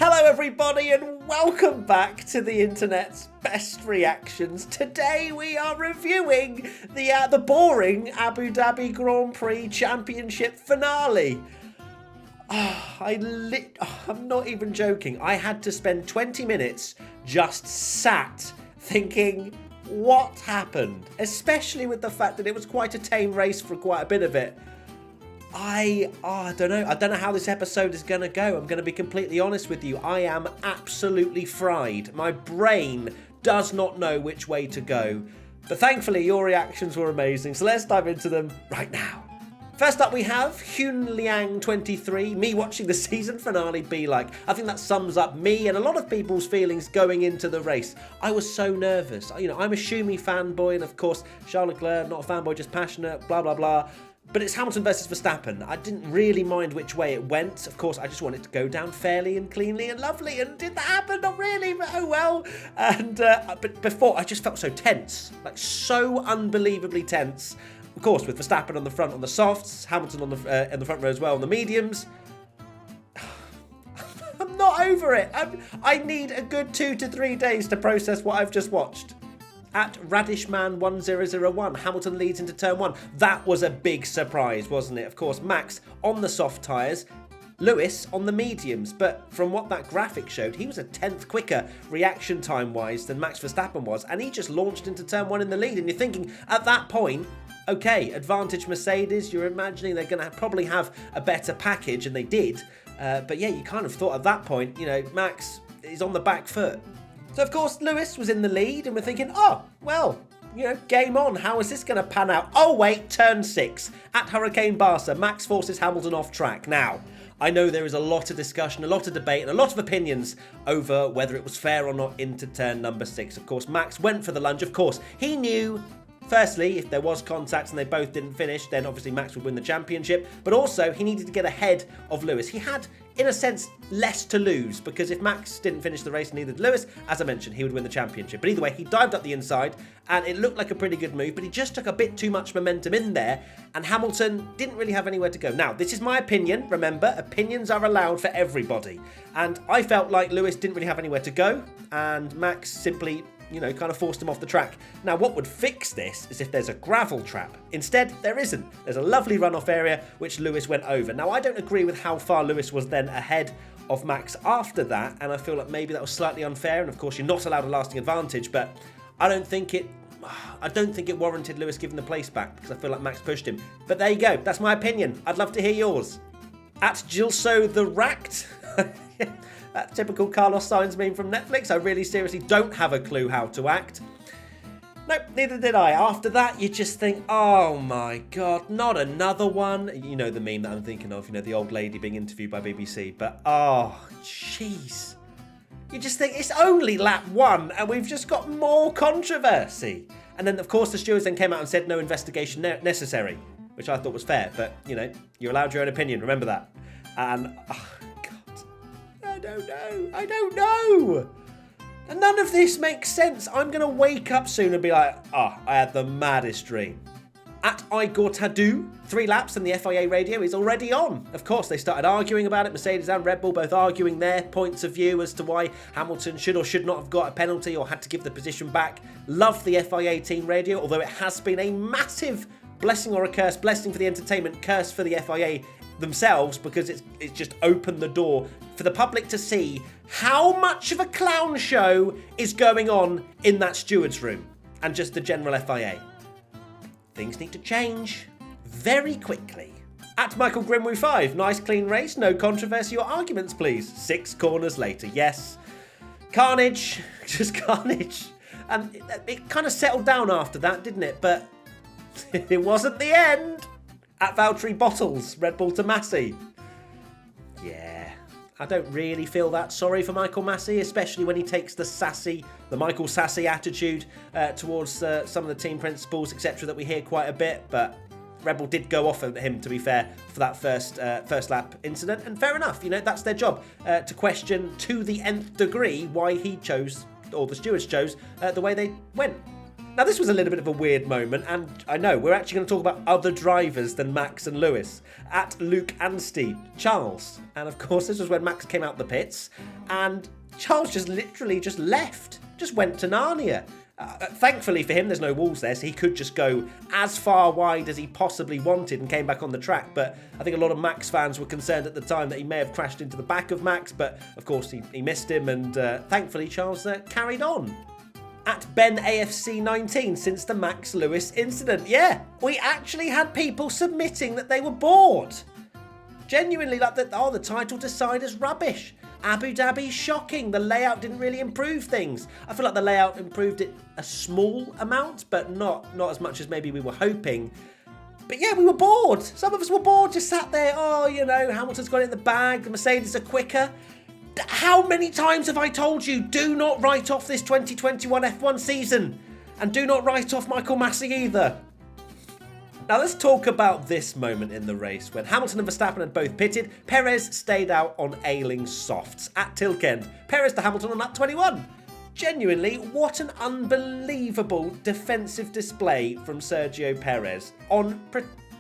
Hello everybody and welcome back to the internet's best reactions. Today we are reviewing the boring Abu Dhabi Grand Prix Championship finale. I'm not even joking. I had to spend 20 minutes just sat thinking, what happened? Especially with the fact that it was quite a tame race for quite a bit of it. I don't know. I don't know how this episode is going to go. I'm going to be completely honest with you. I am absolutely fried. My brain does not know which way to go. But thankfully, your reactions were amazing. So let's dive into them right now. First up, we have Hyun Liang 23, me watching the season finale be like. I think that sums up me and a lot of people's feelings going into the race. I was so nervous. You know, I'm a Schumi fanboy, and of course, Charles Leclerc, not a fanboy, just passionate, blah, blah, blah. But it's Hamilton versus Verstappen. I didn't really mind which way it went. Of course, I just wanted it to go down fairly and cleanly and lovely. And did that happen? Not really, but oh well. And but before, I just felt so tense, like so unbelievably tense. Of course, with Verstappen on the front on the softs, Hamilton on the in the front row as well on the mediums. I'm not over it. I need a good 2 to 3 days to process what I've just watched. At Radishman1001, Hamilton leads into turn 1. That was a big surprise, wasn't it? Of course, Max on the soft tyres, Lewis on the mediums. But from what that graphic showed, he was a 10th quicker reaction time-wise than Max Verstappen was. And he just launched into turn 1 in the lead. And you're thinking, at that point, okay, advantage Mercedes. You're imagining they're going to probably have a better package, and they did. But yeah, you kind of thought at that point, you know, Max is on the back foot. So, of course, Lewis was in the lead, and we're thinking, oh, well, you know, game on. How is this going to pan out? Oh, wait, turn 6. At Hurricane Barca, Max forces Hamilton off track. Now, I know there is a lot of discussion, a lot of debate, and a lot of opinions over whether it was fair or not into turn number 6. Of course, Max went for the lunge. Of course, he knew, firstly, if there was contact and they both didn't finish, then obviously Max would win the championship. But also, he needed to get ahead of Lewis. He had, in a sense, less to lose, because if Max didn't finish the race and neither did Lewis, as I mentioned, he would win the championship. But either way, he dived up the inside, and it looked like a pretty good move, but he just took a bit too much momentum in there, and Hamilton didn't really have anywhere to go. Now, this is my opinion. Remember, opinions are allowed for everybody. And I felt like Lewis didn't really have anywhere to go, and Max simply, you know, kind of forced him off the track. Now, what would fix this is if there's a gravel trap. Instead, there isn't. There's a lovely runoff area, which Lewis went over. Now, I don't agree with how far Lewis was then ahead of Max after that, and I feel like maybe that was slightly unfair, and of course, you're not allowed a lasting advantage, but I don't think it warranted Lewis giving the place back, because I feel like Max pushed him. But there you go. That's my opinion. I'd love to hear yours. At Gilso the Racked... That typical Carlos Sainz meme from Netflix. I really seriously don't have a clue how to act. Nope, neither did I. After that, you just think, oh my God, not another one. You know the meme that I'm thinking of, you know, the old lady being interviewed by BBC. But, oh, jeez. You just think, it's only lap 1 and we've just got more controversy. And then, of course, the stewards then came out and said no investigation necessary, which I thought was fair. But, you know, you're allowed your own opinion. Remember that. And... I don't know. And none of this makes sense. I'm going to wake up soon and be like, I had the maddest dream. At Igor Tadu, 3 laps and the FIA radio is already on. Of course, they started arguing about it. Mercedes and Red Bull both arguing their points of view as to why Hamilton should or should not have got a penalty or had to give the position back. Love the FIA team radio, although it has been a massive blessing or a curse. Blessing for the entertainment, curse for the FIA themselves, because it's just opened the door for the public to see how much of a clown show is going on in that stewards room and just the general FIA. Things need to change very quickly. At Michael Grimwoo 5, nice clean race, no controversy or arguments please. 6 corners later, yes. Carnage, just carnage. And it kind of settled down after that, didn't it? But it wasn't the end. At Valtteri Bottles, Red Bull to Massey. Yeah, I don't really feel that sorry for Michael Massey, especially when he takes the Michael Sassy attitude towards some of the team principals, etc., that we hear quite a bit. But Red Bull did go off at him, to be fair, for that first lap incident. And fair enough, you know, that's their job, to question to the nth degree why he chose, or the stewards chose, the way they went. Now, this was a little bit of a weird moment, and I know we're actually going to talk about other drivers than Max and Lewis. At Luke Anstey, Charles. And of course, this was when Max came out the pits, and Charles just literally just left, just went to Narnia. Thankfully for him, there's no walls there, so he could just go as far wide as he possibly wanted and came back on the track. But I think a lot of Max fans were concerned at the time that he may have crashed into the back of Max, but of course he missed him, and thankfully Charles carried on. At Ben AFC 19, since the Max Lewis incident. Yeah, we actually had people submitting that they were bored. Genuinely, like, the title decider's rubbish. Abu Dhabi, shocking. The layout didn't really improve things. I feel like the layout improved it a small amount, but not as much as maybe we were hoping. But yeah, we were bored. Some of us were bored, just sat there. Oh, Hamilton's got it in the bag. The Mercedes are quicker. How many times have I told you, do not write off this 2021 F1 season? And do not write off Michael Massey either. Now let's talk about this moment in the race. When Hamilton and Verstappen had both pitted, Perez stayed out on ailing softs. At Tilkend, Perez to Hamilton on lap 21. Genuinely, what an unbelievable defensive display from Sergio Perez on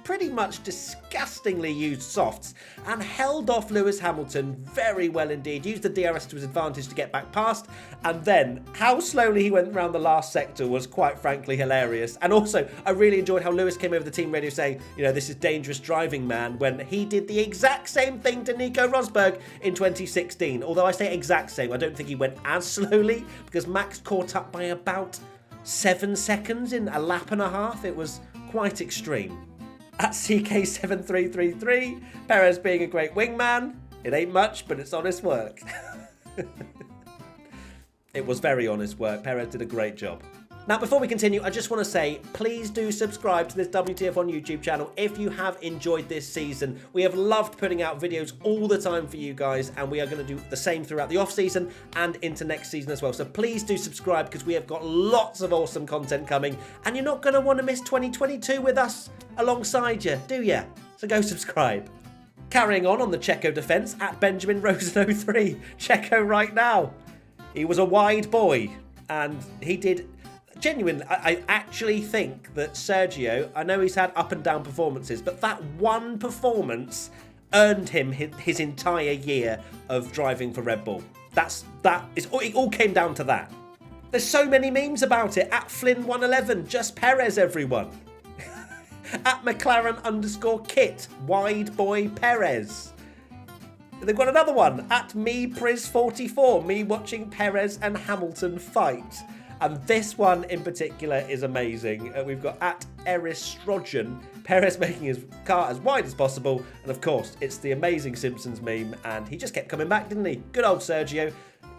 pretty much disgustingly used softs, and held off Lewis Hamilton very well indeed, used the DRS to his advantage to get back past, and then how slowly he went around the last sector was quite frankly hilarious. And also, I really enjoyed how Lewis came over the team radio saying, this is dangerous driving, man, when he did the exact same thing to Nico Rosberg in 2016. Although I say exact same, I don't think he went as slowly, because Max caught up by about 7 seconds in a lap and a half. It was quite extreme. At CK7333, Perez being a great wingman. It ain't much, but it's honest work. It was very honest work. Perez did a great job. Now, before we continue, I just want to say, please do subscribe to this WTF1 YouTube channel if you have enjoyed this season. We have loved putting out videos all the time for you guys, and we are going to do the same throughout the off-season and into next season as well. So please do subscribe, because we have got lots of awesome content coming, and you're not going to want to miss 2022 with us alongside you, do you? So go subscribe. Carrying on the Checo defence, at Benjamin Rosen 03. Checo right now. He was a wide boy, and he did... Genuinely, I actually think that Sergio, I know he's had up and down performances, but that one performance earned him his entire year of driving for Red Bull. It all came down to that. There's so many memes about it. At Flynn111, just Perez, everyone. At McLaren_Kit, wide boy Perez. They've got another one. At MePriz44, me watching Perez and Hamilton fight. And this one in particular is amazing. We've got at Eristrogen, Perez making his car as wide as possible. And of course, it's the amazing Simpsons meme. And he just kept coming back, didn't he? Good old Sergio.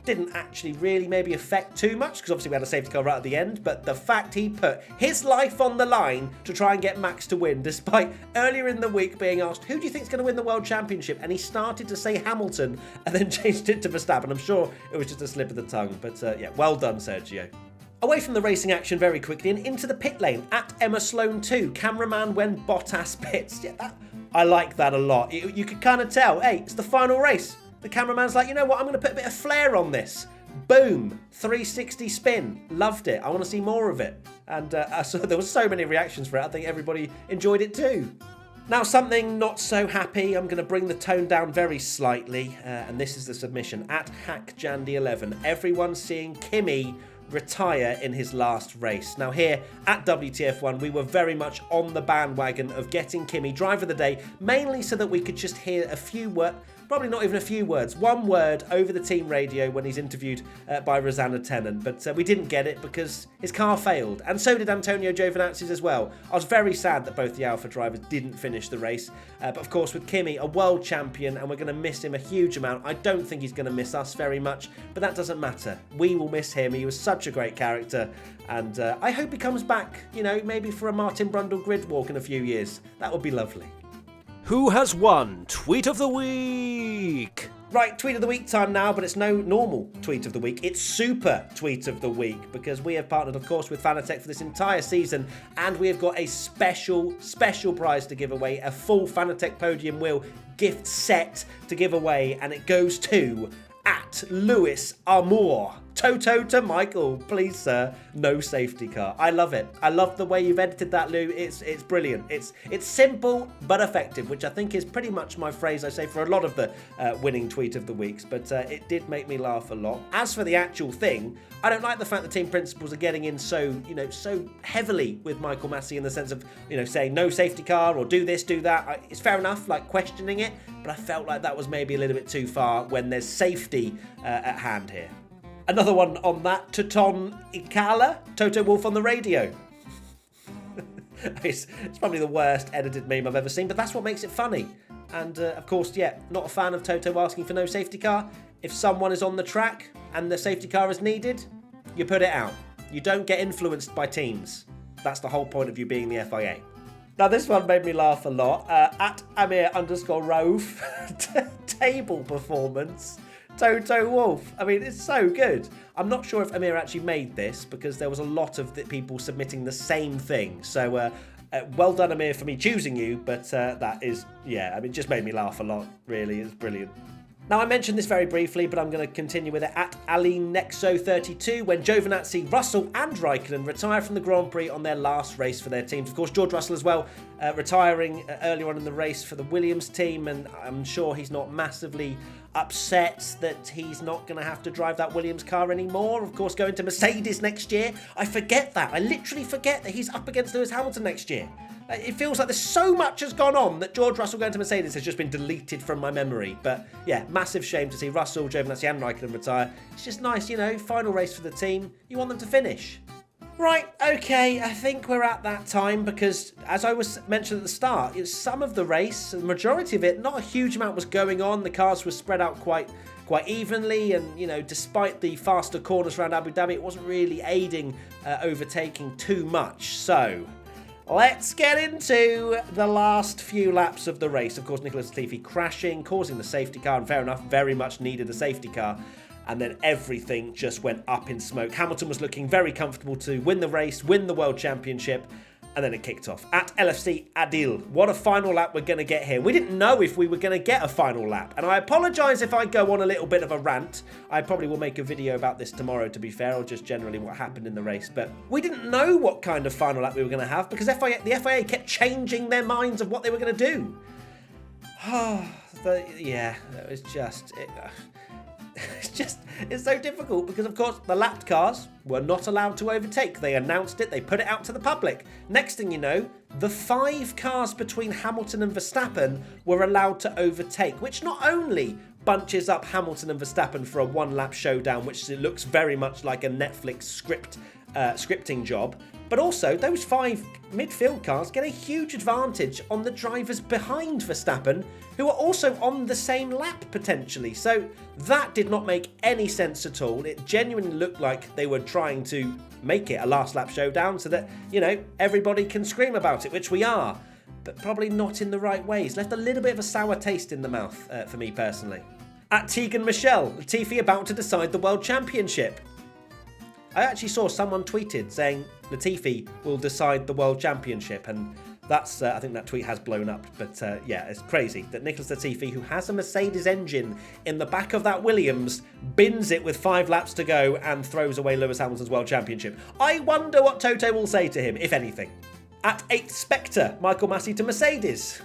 Didn't actually really maybe affect too much, because obviously we had a safety car right at the end. But the fact he put his life on the line to try and get Max to win, despite earlier in the week being asked, who do you think is going to win the World Championship? And he started to say Hamilton and then changed it to Verstappen. I'm sure it was just a slip of the tongue. But yeah, well done, Sergio. Away from the racing action very quickly and into the pit lane. At Emma Sloan 2, cameraman when Bottas pits. Yeah, I like that a lot. You could kind of tell, hey, it's the final race. The cameraman's like, you know what, I'm going to put a bit of flair on this. Boom, 360 spin. Loved it. I want to see more of it. And I saw there were so many reactions for it. I think everybody enjoyed it too. Now, something not so happy. I'm going to bring the tone down very slightly. And this is the submission. At HackJandy11, everyone's seeing Kimi retire in his last race. Now here at WTF1, we were very much on the bandwagon of getting Kimi driver of the day, mainly so that we could just hear a few words, probably not even a few words, one word over the team radio when he's interviewed by Rosanna Tennant. But we didn't get it because his car failed, and so did Antonio Giovinazzi's as well. I was very sad that both the Alpha drivers didn't finish the race, but of course with Kimi, a world champion, and we're going to miss him a huge amount. I don't think he's going to miss us very much, but that doesn't matter. We will miss him. He was such a great character, and I hope he comes back, maybe for a Martin Brundle grid walk in a few years. That would be lovely. Who has won Tweet of the Week? Right, Tweet of the Week time now, but it's no normal Tweet of the Week. It's Super Tweet of the Week, because we have partnered, of course, with Fanatec for this entire season, and we have got a special prize to give away, a full Fanatec podium wheel gift set to give away, and it goes to at Lewis Amour. Toto to Michael, please sir, no safety car. I love it. I love the way you've edited that, Lou. It's brilliant. It's simple but effective, which I think is pretty much my phrase I say for a lot of the winning tweet of the weeks, but it did make me laugh a lot. As for the actual thing, I don't like the fact the team principals are getting in so heavily with Michael Massey in the sense of, saying no safety car or do this, do that. It's fair enough, like questioning it, but I felt like that was maybe a little bit too far when there's safety at hand here. Another one on that, Tuton Ikala, Toto Wolff on the radio. It's probably the worst edited meme I've ever seen, but that's what makes it funny. And of course, not a fan of Toto asking for no safety car. If someone is on the track and the safety car is needed, you put it out. You don't get influenced by teams. That's the whole point of you being the FIA. Now, this one made me laugh a lot. At Amir_Rauf, table performance. Toto Wolff. I mean, it's so good. I'm not sure if Amir actually made this because there was a lot of people submitting the same thing. So, well done, Amir, for me choosing you. But that is, it just made me laugh a lot, really. It's brilliant. Now, I mentioned this very briefly, but I'm going to continue with it. At Ali Nexo32, when Giovinazzi, Russell and Raikkonen retire from the Grand Prix on their last race for their teams. Of course, George Russell as well, retiring earlier on in the race for the Williams team, and I'm sure he's not massively upset that he's not going to have to drive that Williams car anymore. Of course, going to Mercedes next year. I forget that. I literally forget that he's up against Lewis Hamilton next year. It feels like there's so much has gone on that George Russell going to Mercedes has just been deleted from my memory. But massive shame to see Russell, Giovinazzi and Raikkonen retire. It's just nice, final race for the team. You want them to finish. Right, okay, I think we're at that time because, as I was mentioned at the start, some of the race, the majority of it, not a huge amount was going on. The cars were spread out quite evenly, and, despite the faster corners around Abu Dhabi, it wasn't really aiding overtaking too much. So, let's get into the last few laps of the race. Of course, Nicholas Latifi crashing, causing the safety car, and fair enough, very much needed a safety car. And then everything just went up in smoke. Hamilton was looking very comfortable to win the race, win the World Championship, and then it kicked off. At LFC Adil, what a final lap we're going to get here. We didn't know if we were going to get a final lap, and I apologise if I go on a little bit of a rant. I probably will make a video about this tomorrow, to be fair, or just generally what happened in the race. But we didn't know what kind of final lap we were going to have because the FIA kept changing their minds of what they were going to do. It was just... It's so difficult because, of course, the lapped cars were not allowed to overtake. They announced it, they put it out to the public. Next thing you know, the 5 cars between Hamilton and Verstappen were allowed to overtake, which not only bunches up Hamilton and Verstappen for a one-lap showdown, which looks very much like a Netflix scripting job, but also those 5 midfield cars get a huge advantage on the drivers behind Verstappen, who are also on the same lap potentially. So that did not make any sense at all. It genuinely looked like they were trying to make it a last lap showdown so that, everybody can scream about it, which we are, but probably not in the right ways. Left a little bit of a sour taste in the mouth for me personally. At Tegan Michelle, Latifi about to decide the World Championship. I actually saw someone tweeted saying Latifi will decide the World Championship, and that's I think that tweet has blown up. But it's crazy that Nicholas Latifi, who has a Mercedes engine in the back of that Williams, bins it with 5 laps to go and throws away Lewis Hamilton's World Championship. I wonder what Toto will say to him, if anything. At 8th Spectre, Michael Massey to Mercedes.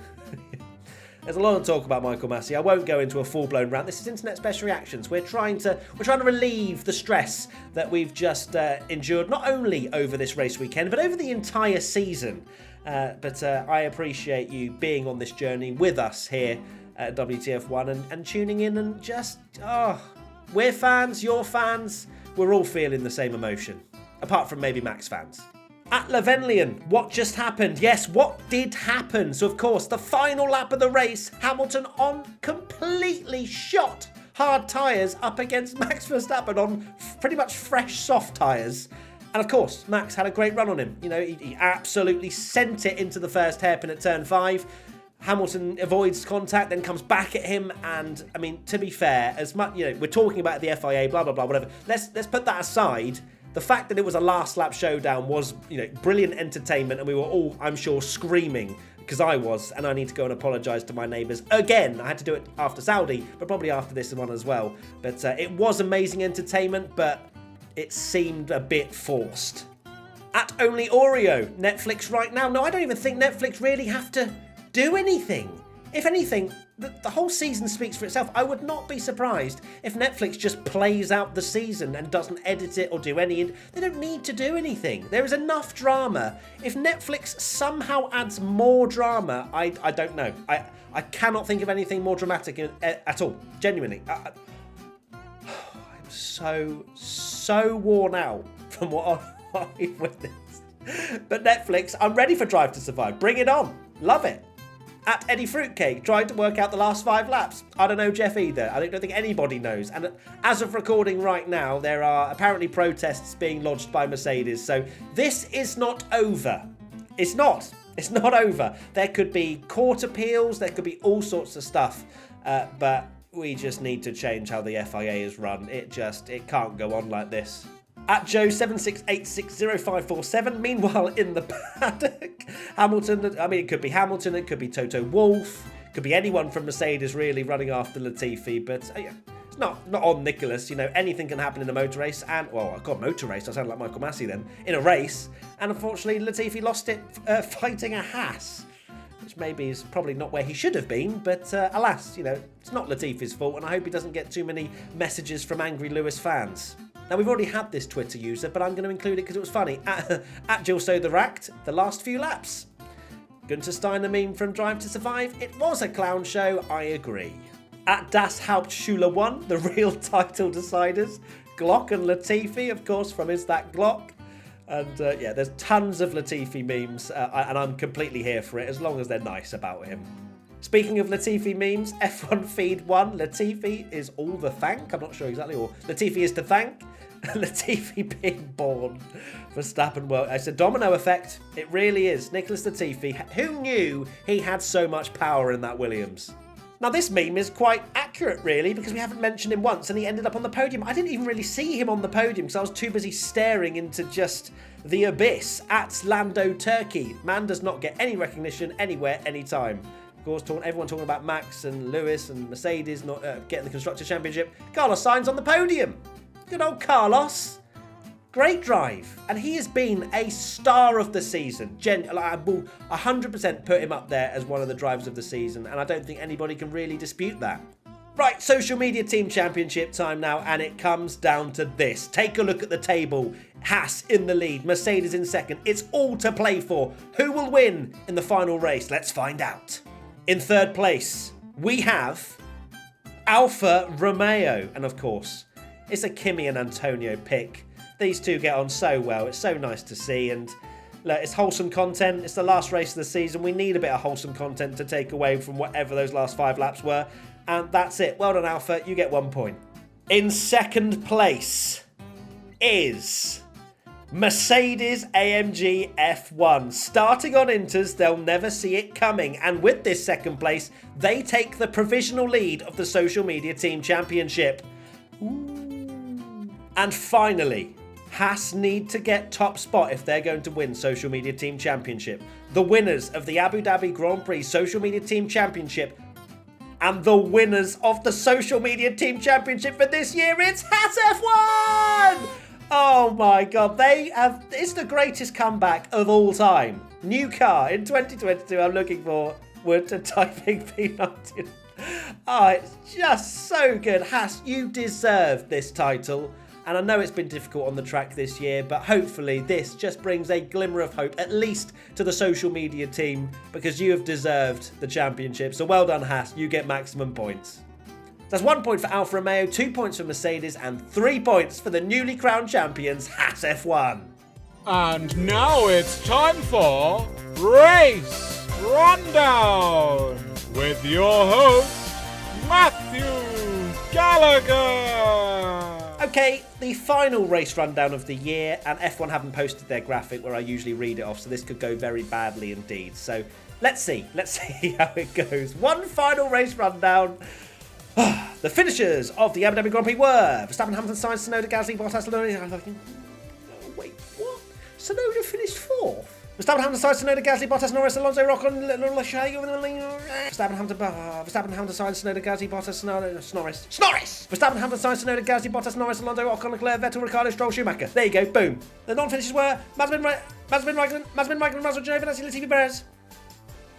There's a lot of talk about Michael Massey. I won't go into a full-blown rant. This is Internet Special Reactions. We're trying to relieve the stress that we've just endured, not only over this race weekend, but over the entire season. But I appreciate you being on this journey with us here at WTF1 and tuning in and just, we're fans, you're fans. We're all feeling the same emotion, apart from maybe Max fans. At Lavenlian, what just happened? Yes, what did happen? So, of course, the final lap of the race, Hamilton on completely shot hard tyres up against Max Verstappen on pretty much fresh soft tyres. And, of course, Max had a great run on him. He absolutely sent it into the first hairpin at turn 5. Hamilton avoids contact, then comes back at him, and, I mean, to be fair, as much, we're talking about the FIA, blah, blah, blah, whatever. Let's put that aside. The fact that it was a last lap showdown was, brilliant entertainment, and we were all, I'm sure, screaming, because I was, and I need to go and apologise to my neighbours again. I had to do it after Saudi, but probably after this one as well. But it was amazing entertainment, but it seemed a bit forced. At Only Oreo, Netflix right now. No, I don't even think Netflix really have to do anything. If anything, the whole season speaks for itself. I would not be surprised if Netflix just plays out the season and doesn't edit it or do any. They don't need to do anything. There is enough drama. If Netflix somehow adds more drama, I don't know. I cannot think of anything more dramatic at all. Genuinely. I'm so worn out from what I've witnessed. But Netflix, I'm ready for Drive to Survive. Bring it on. Love it. At Eddie Fruitcake, trying to work out the last 5 laps. I don't know Jeff either. I don't think anybody knows. And as of recording right now, there are apparently protests being lodged by Mercedes. So this is not over. It's not. It's not over. There could be court appeals. There could be all sorts of stuff. But we just need to change how the FIA is run. It can't go on like this. At Joe76860547, meanwhile in the paddock, Hamilton, it could be Hamilton, it could be Toto Wolff, it could be anyone from Mercedes really running after Latifi, but it's not on Nicholas. Anything can happen in a motor race, and, motor race, I sound like Michael Massey then, in a race, and unfortunately Latifi lost it fighting a Haas, which maybe is probably not where he should have been, but alas, it's not Latifi's fault, and I hope he doesn't get too many messages from angry Lewis fans. Now, we've already had this Twitter user, but I'm going to include it because it was funny. At Jill So the Racked, the last few laps. Gunter Steiner meme from Drive to Survive. It was a clown show, I agree. At Das Hauptschule 1, the real title deciders. Glock and Latifi, of course, from Is That Glock? And there's tons of Latifi memes, and I'm completely here for it, as long as they're nice about him. Speaking of Latifi memes, F1 Feed 1, Latifi is all the thank. I'm not sure exactly, or Latifi is to thank. Latifi being born. Verstappen, well, it's a domino effect. It really is. Nicholas Latifi, who knew he had so much power in that Williams? Now, this meme is quite accurate, really, because we haven't mentioned him once, and he ended up on the podium. I didn't even really see him on the podium, because I was too busy staring into just the abyss. At Lando Turkey, man does not get any recognition anywhere, anytime. Of course, everyone talking about Max and Lewis and Mercedes not getting the Constructors' Championship. Carlos Sainz on the podium. Good old Carlos. Great drive. And he has been a star of the season. I will 100% put him up there as one of the drivers of the season, and I don't think anybody can really dispute that. Right, social media team championship time now, and it comes down to this. Take a look at the table. Haas in the lead, Mercedes in second. It's all to play for. Who will win in the final race? Let's find out. In third place, we have Alfa Romeo, and of course, it's a Kimi and Antonio pick. These two get on so well. It's so nice to see, and look, it's wholesome content. It's the last race of the season. We need a bit of wholesome content to take away from whatever those last 5 laps were, and that's it. Well done, Alfa. You get 1 point. In second place is Mercedes AMG F1. Starting on Inters, they'll never see it coming, and with this second place, they take the provisional lead of the Social Media Team Championship. Ooh. And finally, Haas need to get top spot if they're going to win Social Media Team Championship. The winners of the Abu Dhabi Grand Prix Social Media Team Championship and the winners of the Social Media Team Championship for this year, it's Haas F1! Oh my God, it's the greatest comeback of all time. New car in 2022, I'm looking forward to typing P19. Oh, it's just so good. Haas, you deserve this title. And I know it's been difficult on the track this year, but hopefully this just brings a glimmer of hope, at least to the social media team, because you have deserved the championship. So well done, Haas. You get maximum points. That's 1 point for Alfa Romeo, 2 points for Mercedes, and 3 points for the newly crowned champions, Haas F1. And now it's time for Race Rundown with your host, Matthew Gallagher. Okay, the final race rundown of the year, and F1 haven't posted their graphic where I usually read it off, so this could go very badly indeed. So let's see how it goes. One final race rundown. The finishers of the Abu Dhabi Grand Prix were Verstappen, Hamilton, Sainz, Tsunoda, Gasly, Bottas, Lewis. Wait, what? Tsunoda finished 4th? Verstappen, Hamilton, Sainz, Tsunoda, Gasly, Bottas, Norris, Alonso, Ocon, Verstappen, Hamilton, Sainz, Tsunoda, Gasly, Bottas, Norris. Verstappen, Hamilton, Sainz, Tsunoda, Gasly, Bottas, Norris, Alonso, Ocon, Leclerc, Vettel, Ricciardo, Stroll, Schumacher. There you go, boom. The non-finishes were Mazepin, Raikkonen, Russell, Giovinazzi, Latifi, Perez.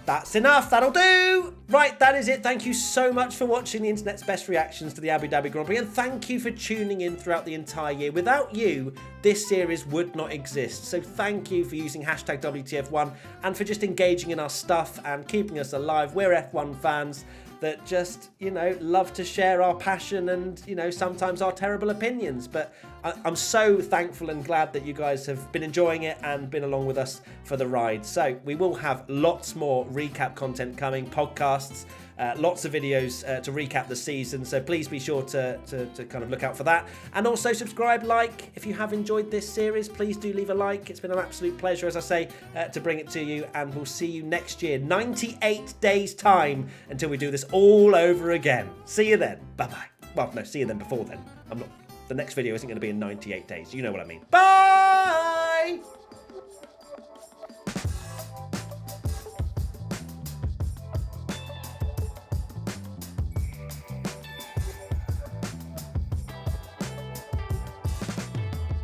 That's enough, that'll do! Right, that is it. Thank you so much for watching the internet's best reactions to the Abu Dhabi Grand Prix, and thank you for tuning in throughout the entire year. Without you, this series would not exist. So thank you for using hashtag WTF1 and for just engaging in our stuff and keeping us alive. We're F1 fans that just, you know, love to share our passion and, you know, sometimes our terrible opinions. But I'm so thankful and glad that you guys have been enjoying it and been along with us for the ride. So we will have lots more recap content coming, podcasts, lots of videos to recap the season. So please be sure to kind of look out for that. And also subscribe, like, if you have enjoyed this series, please do leave a like. It's been an absolute pleasure, as I say, to bring it to you. And we'll see you next year, 98 days time until we do this all over again. See you then. Bye-bye. Well, no, see you then before then. The next video isn't going to be in 98 days. You know what I mean. Bye!